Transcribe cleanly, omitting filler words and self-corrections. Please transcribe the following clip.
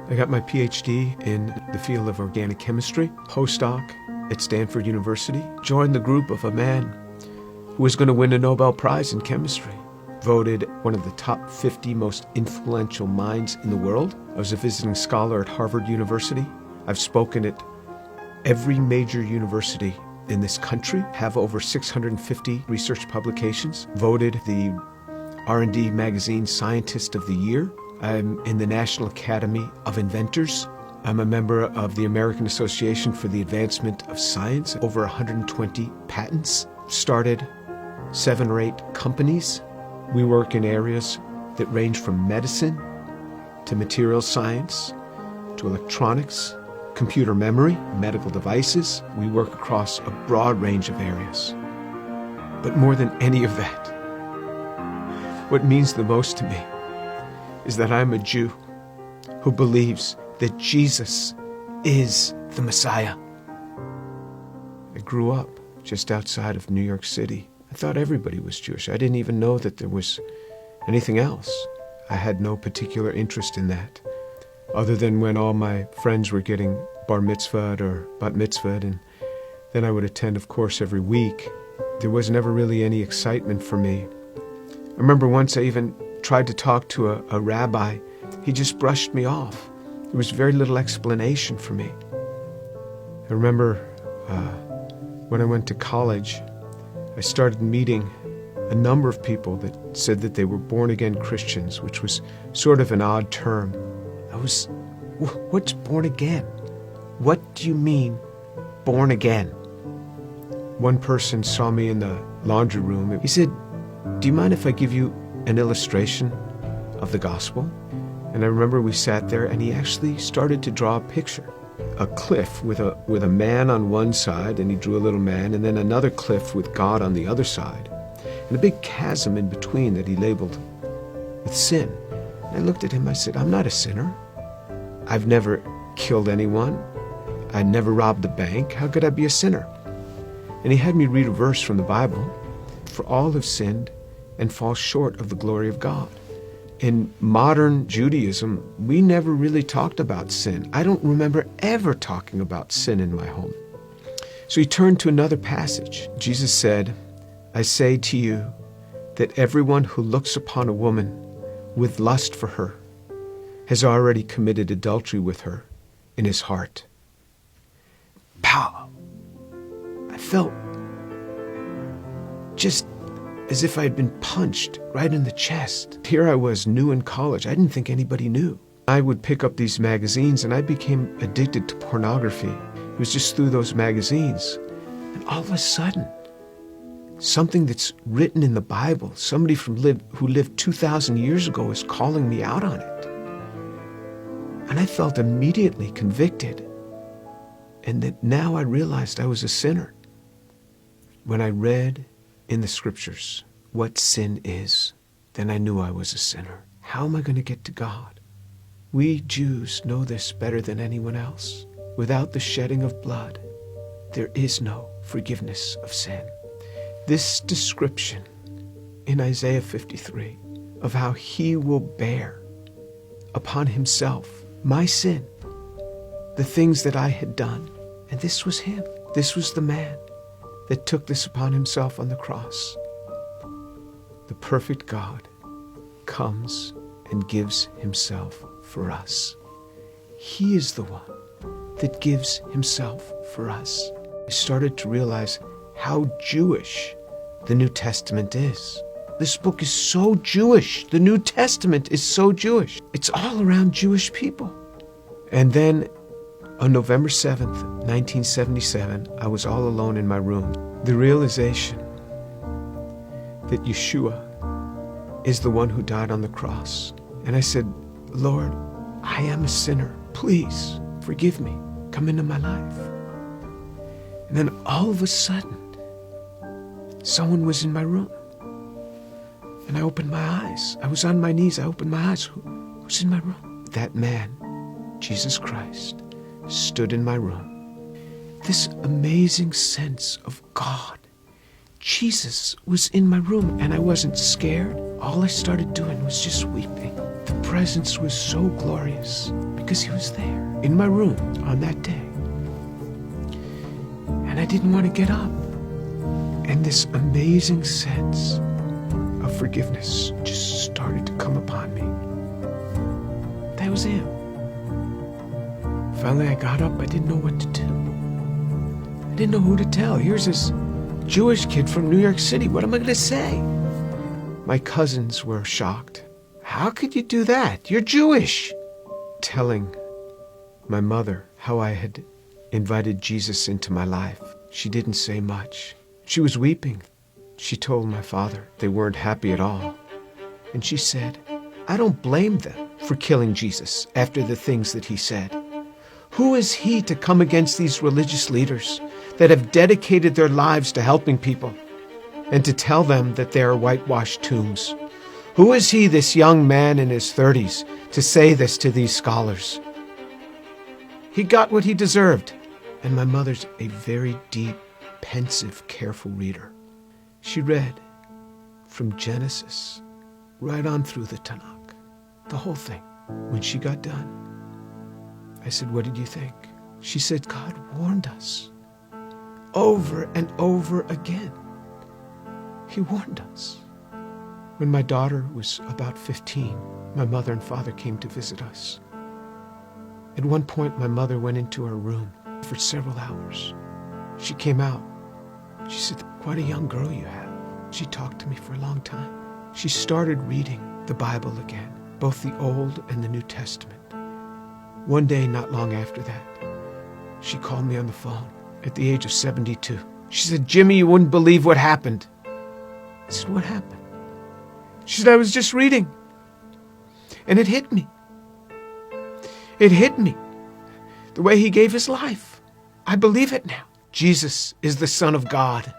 I got my PhD in the field of organic chemistry, postdoc at Stanford University. Joined the group of a man who was going to win a Nobel Prize in chemistry. Voted one of the top 50 most influential minds in the world. I was a visiting scholar at Harvard University. I've spoken at every major university in this country, have over 650 research publications, voted the R&D magazine Scientist of the Year. I'm in the National Academy of Inventors. I'm a member of the American Association for the Advancement of Science, over 120 patents. Started 7 or 8 companies. We work in areas that range from medicine to material science to electronics, computer memory, medical devices. We work across a broad range of areas. But more than any of that, what means the most to me is that I'm a Jew who believes that Jesus is the Messiah. I grew up just outside of New York City. I thought everybody was Jewish. I didn't even know that there was anything else. I had no particular interest in that, other than when all my friends were getting bar mitzvahed or bat mitzvahed, and then I would attend, of course, every week. There was never really any excitement for me. I remember once I even tried to talk to a rabbi. He just brushed me off. There was very little explanation for me. I remember when I went to college, I started meeting a number of people that said that they were born-again Christians, which was sort of an odd term. What's born again? What do you mean, born again? One person saw me in the laundry room. He said, "Do you mind if I give you an illustration of the gospel?" And I remember we sat there and he actually started to draw a picture. A cliff with a man on one side, and he drew a little man, and then another cliff with God on the other side, and a big chasm in between that he labeled with sin. And I looked at him, I said, "I'm not a sinner. I've never killed anyone. I never robbed a bank. How could I be a sinner?" And he had me read a verse from the Bible. "For all have sinned and fall short of the glory of God." In modern Judaism, we never really talked about sin. I don't remember ever talking about sin in my home. So he turned to another passage. Jesus said, "I say to you that everyone who looks upon a woman with lust for her has already committed adultery with her in his heart." Pow! I felt just as if I had been punched right in the chest. Here I was, new in college. I didn't think anybody knew. I would pick up these magazines and I became addicted to pornography. It was just through those magazines. And all of a sudden, something that's written in the Bible, somebody who lived 2,000 years ago is calling me out on it. And I felt immediately convicted. And that now I realized I was a sinner. When I read in the scriptures what sin is, then I knew I was a sinner. How am I going to get to God? We Jews know this better than anyone else. Without the shedding of blood, there is no forgiveness of sin. This description in Isaiah 53 of how he will bear upon himself my sin, the things that I had done, and this was him. This was the man that took this upon himself on the cross. The perfect God comes and gives himself for us. He is the one that gives himself for us. I started to realize how Jewish the New Testament is. This book is so Jewish. The New Testament is so Jewish. It's all around Jewish people. And then on November 7th, 1977, I was all alone in my room. The realization that Yeshua is the one who died on the cross. And I said, "Lord, I am a sinner. Please forgive me. Come into my life." And then all of a sudden, someone was in my room. And I opened my eyes. I was on my knees. I opened my eyes. Who's in my room? That man, Jesus Christ, stood in my room. This amazing sense of God. Jesus was in my room, and I wasn't scared. All I started doing was just weeping. The presence was so glorious because because he was there in my room on that day. And I didn't want to get up. And this amazing sense of forgiveness just started to come upon me. That was him. Finally, I got up. I didn't know what to do. I didn't know who to tell. Here's this Jewish kid from New York City. What am I going to say? My cousins were shocked. How could you do that? You're Jewish. Telling my mother how I had invited Jesus into my life. She didn't say much. She was weeping. She told my father they weren't happy at all. And she said, I don't blame them for killing Jesus after the things that he said. Who is he to come against these religious leaders that have dedicated their lives to helping people and to tell them that they are whitewashed tombs? Who is he, this young man in his 30s, to say this to these scholars? He got what he deserved. And my mother's a very deep, pensive, careful reader. She read from Genesis right on through the Tanakh, the whole thing. When she got done, I said, what did you think? She said, God warned us over and over again. He warned us. When my daughter was about 15, my mother and father came to visit us. At one point, my mother went into her room for several hours. She came out. She said, quite a young girl you have. She talked to me for a long time. She started reading the Bible again, both the Old and the New Testament. One day, not long after that, she called me on the phone at the age of 72. She said, Jimmy, you wouldn't believe what happened. I said, what happened? She said, I was just reading. And it hit me. It hit me. The way he gave his life. I believe it now. Jesus is the Son of God.